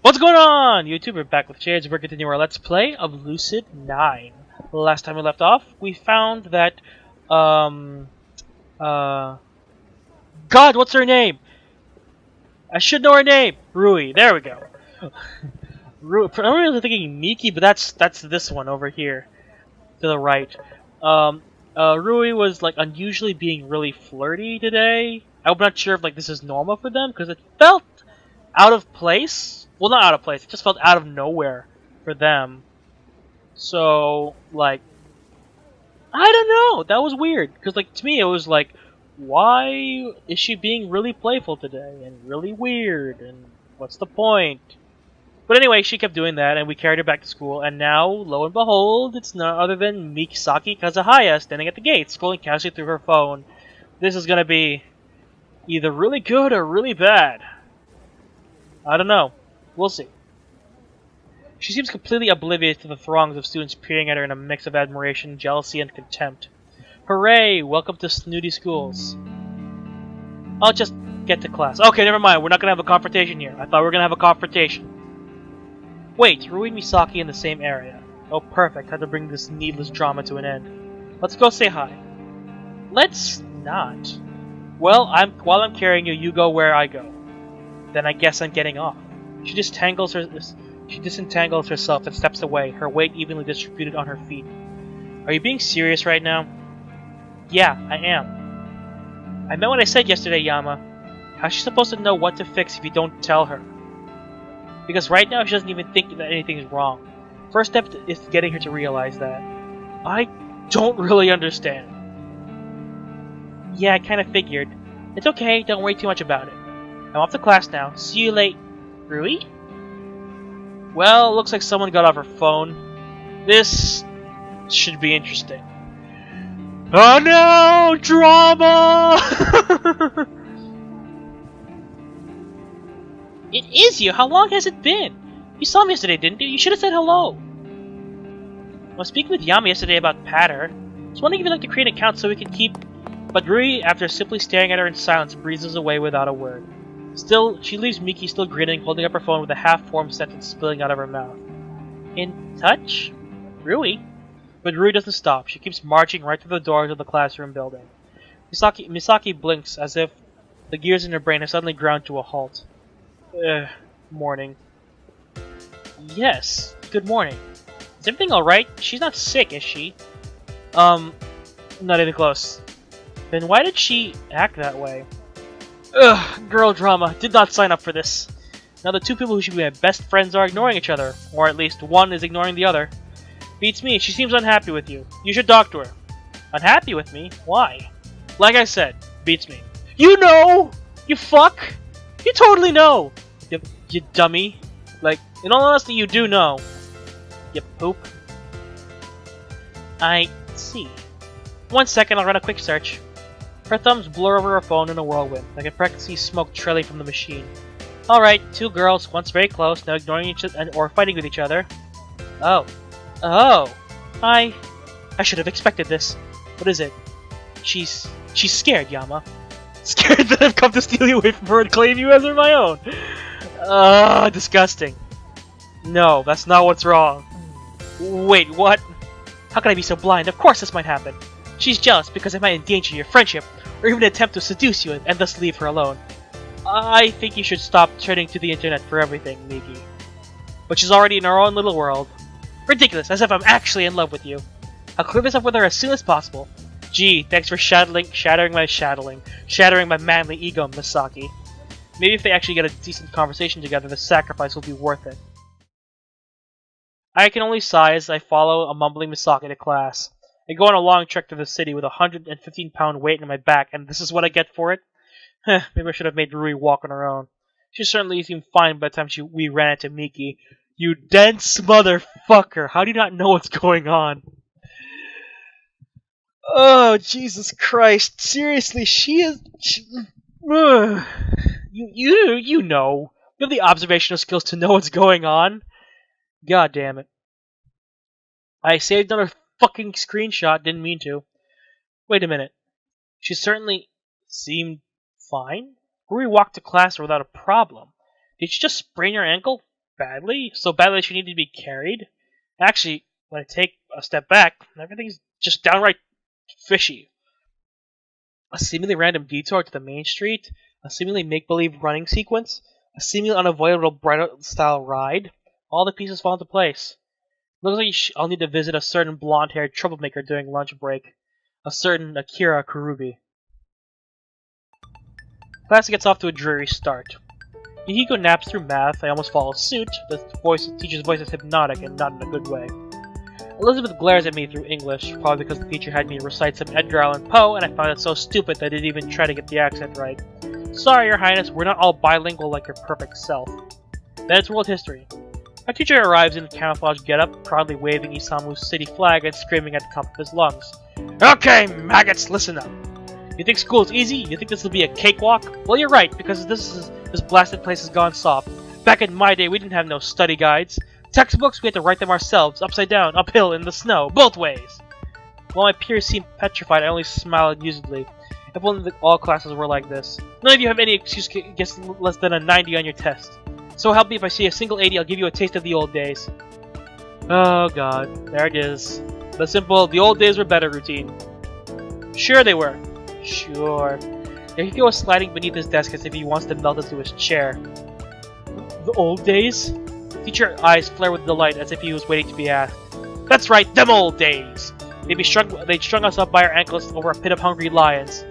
What's going on, YouTube? We're back with Shades. We're continuing our Let's Play of Lucid9. Last time we left off, we found that, God, what's her name? I should know her name! Rui, there we go. Rui, I'm really thinking Miki, but that's this one over here, to the right. Rui was, like, unusually being really flirty today. I'm not sure if, like, this is normal for them, because it felt out of place. Well, not out of place. It just felt out of nowhere for them. So, like, I don't know. That was weird. Because, like, to me, it was like, why is she being really playful today? And really weird? And what's the point? But anyway, she kept doing that, and we carried her back to school. And now, lo and behold, it's none other than Mikisaki Kazuhaya standing at the gate, scrolling casually through her phone. This is going to be either really good or really bad. I don't know. We'll see. She seems completely oblivious to the throngs of students peering at her in a mix of admiration, jealousy, and contempt. Hooray! Welcome to snooty schools. I'll just get to class. Okay, never mind. We're not gonna have a confrontation here. I thought we were gonna have a confrontation. Wait, Rui and Misaki in the same area. Oh, perfect. Had to bring this needless drama to an end. Let's go say hi. Let's not. Well, while I'm carrying you, you go where I go. Then I guess I'm getting off. She disentangles herself and steps away, her weight evenly distributed on her feet. Are you being serious right now? Yeah, I am. I meant what I said yesterday, Yama. How's she supposed to know what to fix if you don't tell her? Because right now she doesn't even think that anything is wrong. First step is getting her to realize that. I don't really understand. Yeah, I kind of figured. It's okay, don't worry too much about it. I'm off to class now. See you late. Rui? Well, looks like someone got off her phone. This should be interesting. Oh no! Drama! It is you! How long has it been? You saw me yesterday, didn't you? You should have said hello. I was speaking with Yama yesterday about Patter. I was wondering if you'd like to create an account so we can keep... But Rui, after simply staring at her in silence, breezes away without a word. Still, she leaves Miki still grinning, holding up her phone with a half-formed sentence spilling out of her mouth. In touch? Rui? But Rui doesn't stop. She keeps marching right through the doors of the classroom building. Misaki blinks as if the gears in her brain have suddenly ground to a halt. Morning. Yes, good morning. Is everything alright? She's not sick, is she? Not even close. Then why did she act that way? Ugh, girl drama. Did not sign up for this. Now the two people who should be my best friends are ignoring each other. Or at least one is ignoring the other. Beats me. She seems unhappy with you. You should talk to her. Unhappy with me? Why? Like I said, beats me. You know! You fuck! You totally know! You dummy. Like, in all honesty, you do know. You poop. I see. 1 second, I'll run a quick search. Her thumbs blur over her phone in a whirlwind. I can practically see smoke trailing from the machine. Alright, two girls, once very close, now ignoring each other or fighting with each other. Oh. Oh. I should have expected this. What is it? She's scared, Yama. Scared that I've come to steal you away from her and claim you as my own. Disgusting. No, that's not what's wrong. Wait, what? How can I be so blind? Of course this might happen. She's jealous because I might endanger your friendship, or even attempt to seduce you and thus leave her alone. I think you should stop turning to the internet for everything, Miki. But she's already in her own little world. Ridiculous, as if I'm actually in love with you. I'll clear this up with her as soon as possible. Gee, thanks for shattering my manly ego, Misaki. Maybe if they actually get a decent conversation together, the sacrifice will be worth it. I can only sigh as I follow a mumbling Misaki to class. I go on a long trek through the city with a 115-pound weight on my back, and this is what I get for it? Maybe I should have made Rui walk on her own. She certainly seemed fine by the time we ran into Miki. You dense motherfucker! How do you not know what's going on? Oh, Jesus Christ. Seriously, she is... You know. You have the observational skills to know what's going on. God damn it. I saved another fucking screenshot, didn't mean to. Wait a minute. She certainly seemed fine. Rui walked to class without a problem. Did she just sprain her ankle? Badly? So badly she needed to be carried? Actually, when I take a step back, everything's just downright fishy. A seemingly random detour to the main street, a seemingly make-believe running sequence, a seemingly unavoidable Bright-style ride. All the pieces fall into place. Looks like I'll need to visit a certain blonde-haired troublemaker during lunch break. A certain Akira Kurubi. Class gets off to a dreary start. Yahiko naps through math, I almost follow suit. The teacher's voice is hypnotic and not in a good way. Elizabeth glares at me through English, probably because the teacher had me recite some Edgar Allan Poe, and I found it so stupid that I didn't even try to get the accent right. Sorry, Your Highness, we're not all bilingual like your perfect self. Then it's world history. Our teacher arrives in a camouflage getup, proudly waving Isamu's city flag and screaming at the top of his lungs. Okay, maggots, listen up. You think school's easy? You think this will be a cakewalk? Well, you're right, because this blasted place has gone soft. Back in my day, we didn't have no study guides. Textbooks, we had to write them ourselves, upside down, uphill, in the snow, both ways. While my peers seemed petrified, I only smiled amusedly. If only all classes were like this. None of you have any excuse to get less than a 90 on your test. So help me, if I see a single 80, I'll give you a taste of the old days. Oh god, there it is. The simple, the old days were better routine. Sure they were. Sure. Yahiko was sliding beneath his desk as if he wants to melt into his chair. The old days? The teacher's eyes flare with delight as if he was waiting to be asked. That's right, them old days! They'd strung us up by our ankles over a pit of hungry lions.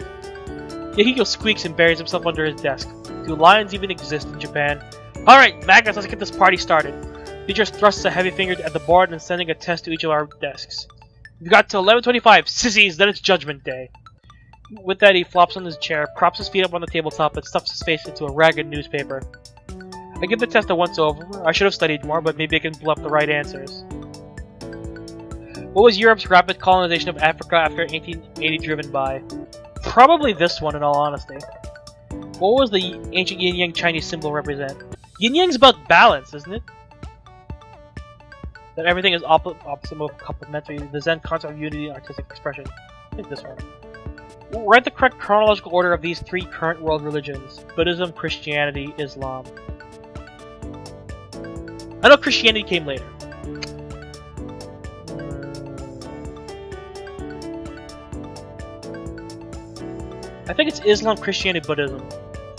Yahiko squeaks and buries himself under his desk. Do lions even exist in Japan? Alright, Magnus, let's get this party started. Teacher thrusts a heavy finger at the board and sending a test to each of our desks. We've got till 11:25, sissies, then it's Judgment Day. With that, he flops on his chair, props his feet up on the tabletop, and stuffs his face into a ragged newspaper. I give the test a once-over. I should have studied more, but maybe I can pull up the right answers. What was Europe's rapid colonization of Africa after 1880 driven by? Probably this one, in all honesty. What was the ancient yin-yang Chinese symbol represent? Yin-yang's about balance, isn't it? That everything is opposite of complementary, the Zen concept of unity and artistic expression. I think this one. Write the correct chronological order of these three current world religions. Buddhism, Christianity, Islam. I know Christianity came later. I think it's Islam, Christianity, Buddhism.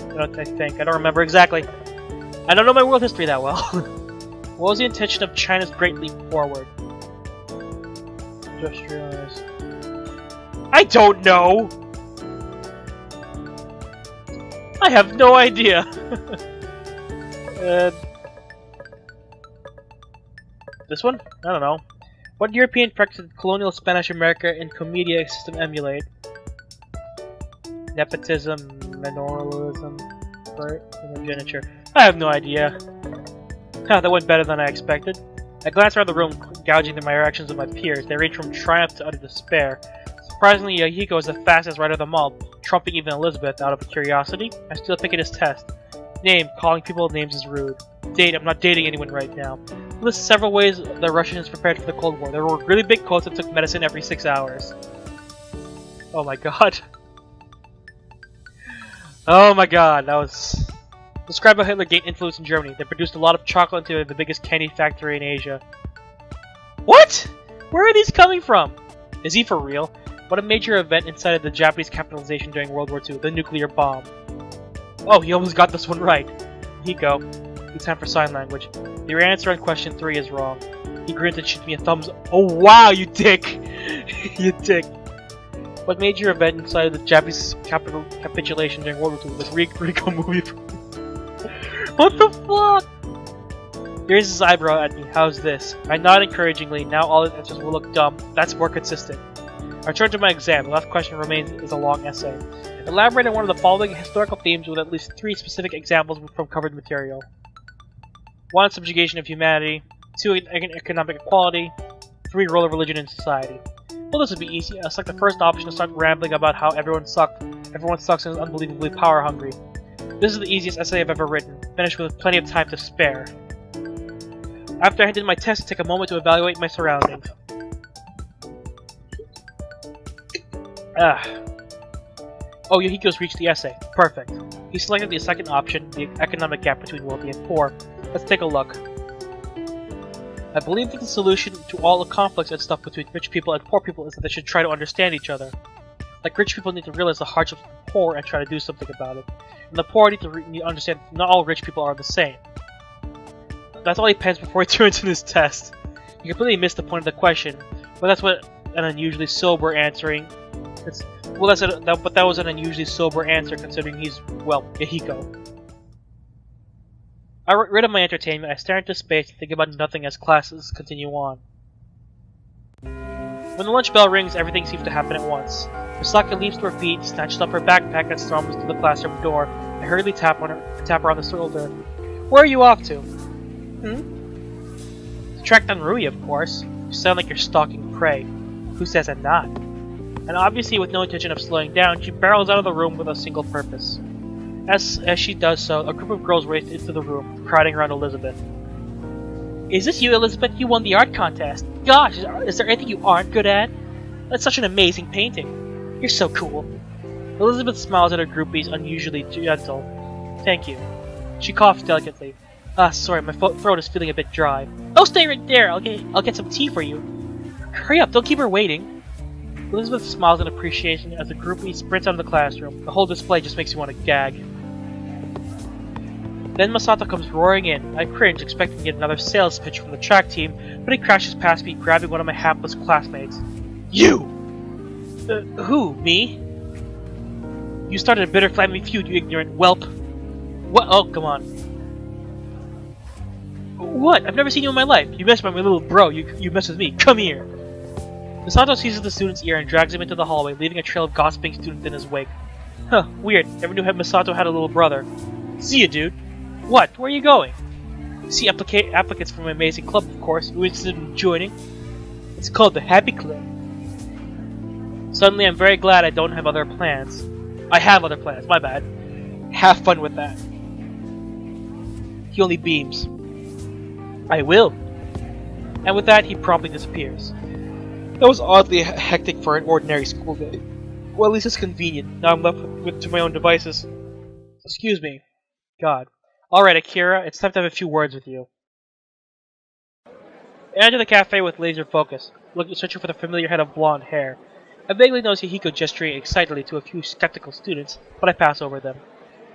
I don't remember exactly. I don't know my world history that well. What was the intention of China's Great Leap Forward? Just realized. I don't know! I have no idea! This one? I don't know. What European practice did colonial Spanish America and Comedia system emulate? Nepotism, minoralism, primogeniture. I have no idea. That went better than I expected. I glanced around the room, gouging the reactions of my peers. They ranged from triumph to utter despair. Surprisingly, Yahiko was the fastest writer of them all, trumping even Elizabeth out of curiosity. I still picking his test. Name, calling people names is rude. Date, I'm not dating anyone right now. List several ways the Russians prepared for the Cold War. There were really big coats and took medicine every 6 hours. Oh my god. Oh my god, that was... Describe how Hitler gained influence in Germany. They produced a lot of chocolate into the biggest candy factory in Asia. What? Where are these coming from? Is he for real? What a major event incited the Japanese capitalization during World War II, the nuclear bomb. Oh, he almost got this one right. Hiko. It's time for sign language. Your answer on question 3 is wrong. He grins and shoots me a thumbs. Oh wow, you dick! You dick. What major event incited the Japanese capitulation during World War II? This Rico movie. What the fuck? He raises his eyebrow at me. How's this? I nod encouragingly. Now all his answers will look dumb. That's more consistent. I return to my exam. The last question remains is a long essay. Elaborate on one of the following historical themes with at least 3 specific examples from covered material. 1. Subjugation of humanity. 2. Economic equality. 3. Role of religion in society. Well, this would be easy. I'll select the first option and start rambling about how everyone sucks and is unbelievably power hungry. This is the easiest essay I've ever written, finished with plenty of time to spare. After I did my test, I take a moment to evaluate my surroundings. Oh, Yahiko's reached the essay. Perfect. He selected the second option, the economic gap between wealthy and poor. Let's take a look. I believe that the solution to all the conflicts and stuff between rich people and poor people is that they should try to understand each other. Like, rich people need to realize the hardships of the poor and try to do something about it. And the poor need to understand that not all rich people are the same. That's all he pens before he turns in his test. He completely missed the point of the question, but that's what an unusually sober answering. But that was an unusually sober answer considering he's, well, Yahiko. Rid of my entertainment, I stare into space and think about nothing as classes continue on. When the lunch bell rings, everything seems to happen at once. Misaka leaps to her feet, snatches up her backpack, and storms to the classroom door. I hurriedly tap her on the shoulder. Where are you off to? To track down Rui, of course. You sound like you're stalking prey. Who says I'm not? And obviously, with no intention of slowing down, she barrels out of the room with a single purpose. As she does so, a group of girls race into the room, crowding around Elizabeth. Is this you, Elizabeth? You won the art contest. Gosh, is there anything you aren't good at? That's such an amazing painting. You're so cool. Elizabeth smiles at her groupies, unusually gentle. Thank you. She coughs delicately. Sorry, my throat is feeling a bit dry. Oh, stay right there! I'll get some tea for you. Hurry up, don't keep her waiting. Elizabeth smiles in appreciation as the groupie sprints out of the classroom. The whole display just makes me want to gag. Then Masato comes roaring in. I cringe, expecting to get another sales pitch from the track team, but he crashes past me, grabbing one of my hapless classmates. You! Who? Me? You started a bitter family feud, you ignorant whelp. What? Oh, come on. What? I've never seen you in my life. You messed with my little bro. You messed with me. Come here. Masato seizes the student's ear and drags him into the hallway, leaving a trail of gossiping students in his wake. Huh, weird. Never knew Masato had a little brother. See ya, dude. What? Where are you going? See applicants from my amazing club, of course. Who interested in joining? It's called the Happy Club. Suddenly, I'm very glad I don't have other plans. I have other plans, my bad. Have fun with that. He only beams. I will. And with that, he promptly disappears. That was oddly hectic for an ordinary school day. Well, at least it's convenient. Now I'm left to my own devices. Excuse me. God. Alright, Akira, it's time to have a few words with you. I enter the cafe with laser focus, searching for the familiar head of blonde hair. I vaguely notice Yahiko gesturing excitedly to a few skeptical students, but I pass over them.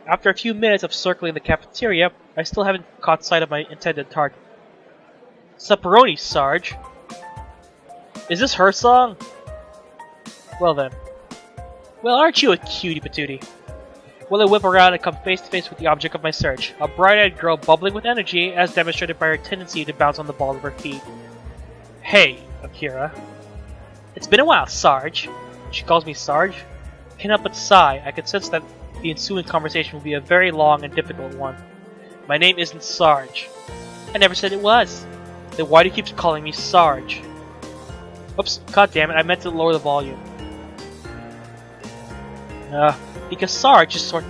After a few minutes of circling the cafeteria, I still haven't caught sight of my intended target. Supperoni, Sarge. Is this her song? Well then. Well, aren't you a cutie patootie? Well, I whip around and come face to face with the object of my search, a bright-eyed girl bubbling with energy as demonstrated by her tendency to bounce on the ball of her feet. Hey, Akira. It's been a while, Sarge. She calls me Sarge. I cannot but sigh. I could sense that the ensuing conversation will be a very long and difficult one. My name isn't Sarge. I never said it was. Then why do you keep calling me Sarge? Oops, god damn it, I meant to lower the volume. Because Sarge is short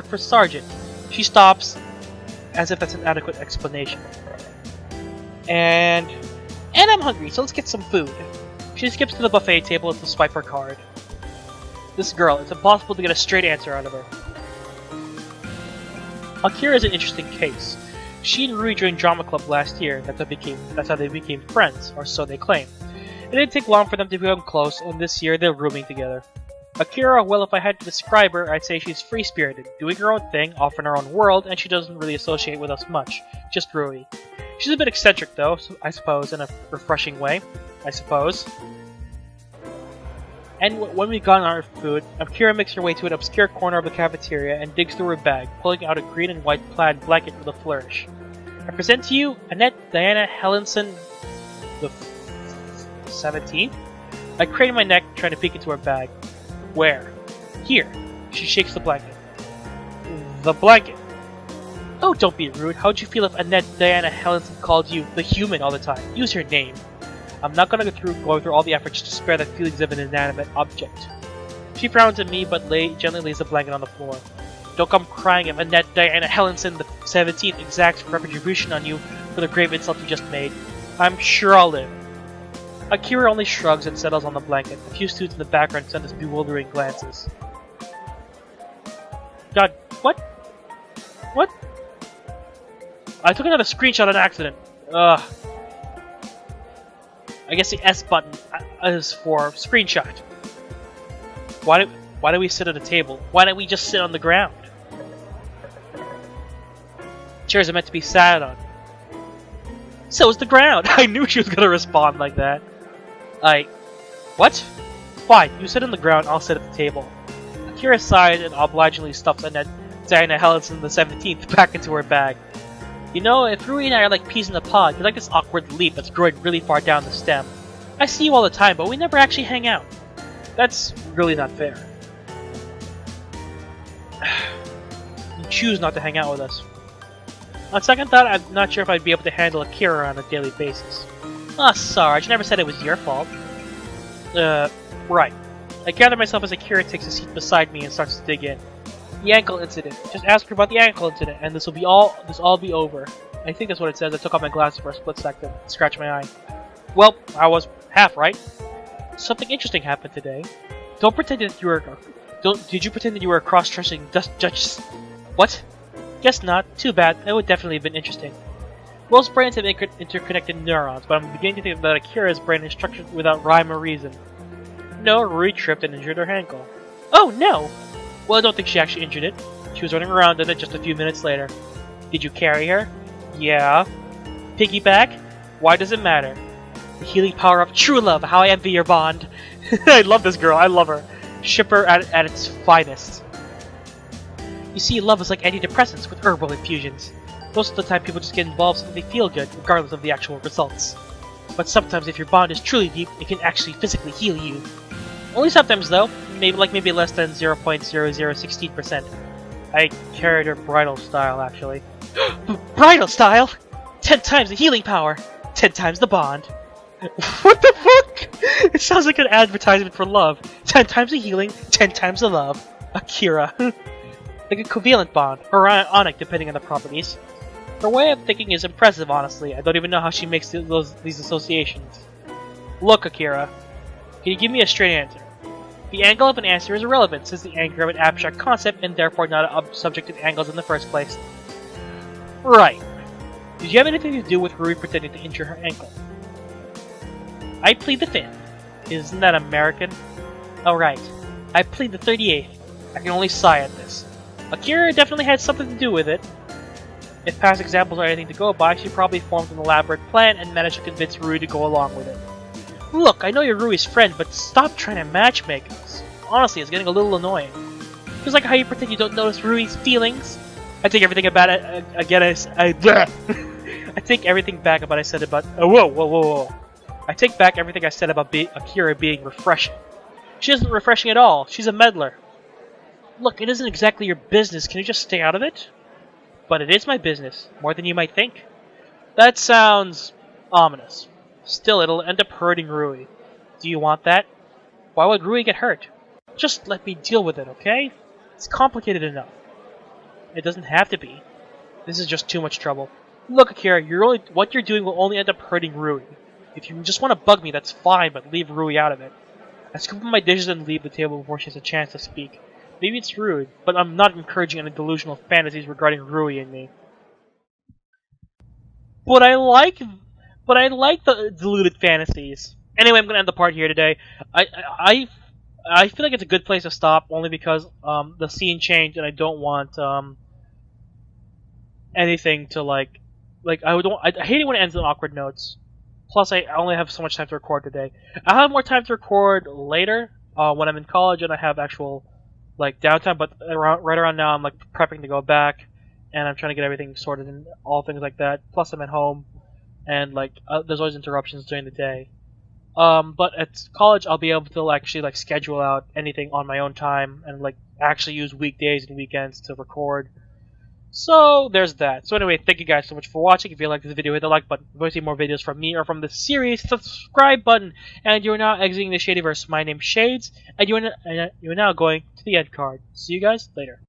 for Sergeant. She stops, as if that's an adequate explanation. And I'm hungry, so let's get some food. She skips to the buffet table to swipe her card. This girl, it's impossible to get a straight answer out of her. Akira is an interesting case. She and Rui joined drama club last year. That's how they became friends, or so they claim. It didn't take long for them to become close, and this year they're rooming together. Akira, well, if I had to describe her, I'd say she's free-spirited, doing her own thing, off in her own world, and she doesn't really associate with us much. Just Rui. She's a bit eccentric, though, I suppose, in a refreshing way. I suppose. And when we've gone on our food, Akira makes her way to an obscure corner of the cafeteria and digs through her bag, pulling out a green and white plaid blanket with a flourish. I present to you Annette Diana Hellenson the 17th? I crane my neck, trying to peek into her bag. Where? Here. She shakes the blanket. The blanket. Oh, don't be rude. How'd you feel if Annette Diana Hellenson called you the human all the time? Use your name. I'm not gonna go through all the efforts to spare the feelings of an inanimate object. She frowns at me, but gently lays the blanket on the floor. Don't come crying if Annette Diana Hellenson the 17th exacts retribution on you for the grave insult you just made. I'm sure I'll live. Akira only shrugs and settles on the blanket. A few students in the background send us bewildering glances. God, what? What? I took another screenshot on accident. Ugh. I guess the S button is for screenshot. Why do we sit at a table? Why don't we just sit on the ground? Chairs are meant to be sat on. So is the ground. I knew she was gonna respond like that. What? Fine, you sit on the ground, I'll sit at the table. Akira sighed and obligingly stuffed Diana Hellison the 17th back into her bag. You know, if Rui and I are like peas in a pod, you're like this awkward leaf that's growing really far down the stem. I see you all the time, but we never actually hang out. That's really not fair. You choose not to hang out with us. On second thought, I'm not sure if I'd be able to handle Akira on a daily basis. Ah, Sarge, I never said it was your fault. Right. I gather myself as Akira takes a seat beside me and starts to dig in. The ankle incident. Just ask her about the ankle incident, and this all be over. I think that's what it says. I took off my glasses for a split second, scratched my eye. Well, I was half right. Something interesting happened today. Don't pretend that you were. Did you pretend that you were cross-dressing judges? What? Guess not. Too bad. That would definitely have been interesting. Most brains have interconnected neurons, but I'm beginning to think that Akira's brain is structured without rhyme or reason. No, Rui tripped and injured her ankle. Oh no! Well, I don't think she actually injured it. She was running around in it just a few minutes later. Did you carry her? Yeah. Piggyback? Why does it matter? The healing power of true love, how I envy your bond. I love this girl, I love her. Shipper at its finest. You see, love is like antidepressants with herbal infusions. Most of the time people just get involved so that they feel good, regardless of the actual results. But sometimes if your bond is truly deep, it can actually physically heal you. Only sometimes though, maybe less than 0.0016%. I carried her bridal style, actually. Bridal style? 10 times the healing power! 10 times the bond! What the fuck? It sounds like an advertisement for love. 10 times the healing, 10 times the love. Akira. Like a covalent bond, or ionic depending on the properties. Her way of thinking is impressive, honestly. I don't even know how she makes these associations. Look, Akira. Can you give me a straight answer? The angle of an answer is irrelevant, since the anchor of an abstract concept and therefore not a subject to angles in the first place. Right. Did you have anything to do with Rui pretending to injure her ankle? I plead the 5th. Isn't that American? Oh right. I plead the 38th. I can only sigh at this. Akira definitely had something to do with it. If past examples are anything to go by, she probably formed an elaborate plan and managed to convince Rui to go along with it. Look, I know you're Rui's friend, but stop trying to matchmake us. Honestly, it's getting a little annoying. Just like how you pretend you don't notice Rui's feelings. I take everything about it again. I take everything back about I said about. Whoa! I take back everything I said about Akira being refreshing. She isn't refreshing at all. She's a meddler. Look, it isn't exactly your business. Can you just stay out of it? But it is my business, more than you might think. That sounds ominous. Still, it'll end up hurting Rui. Do you want that? Why would Rui get hurt? Just let me deal with it, okay? It's complicated enough. It doesn't have to be. This is just too much trouble. Look, Akira, what you're doing will only end up hurting Rui. If you just want to bug me, that's fine, but leave Rui out of it. I scoop up my dishes and leave the table before she has a chance to speak. Maybe it's rude, but I'm not encouraging any delusional fantasies regarding Rui and me. But I like the deluded fantasies. Anyway, I'm gonna end the part here today. I feel like it's a good place to stop, only because the scene changed, and I don't want anything to I hate it when it ends on awkward notes. Plus, I only have so much time to record today. I'll have more time to record later when I'm in college and I have actual downtime. But right around now, I'm prepping to go back, and I'm trying to get everything sorted and all things like that. Plus, I'm at home, and there's always interruptions during the day. But at college, I'll be able to actually schedule out anything on my own time and actually use weekdays and weekends to record. So there's that. So anyway, thank you guys so much for watching. If you liked this video, hit the like button. If you want to see more videos from me or from this series, subscribe button. And you're now exiting the Shadyverse. My name's Shades, and you're now going to the end card. See you guys later.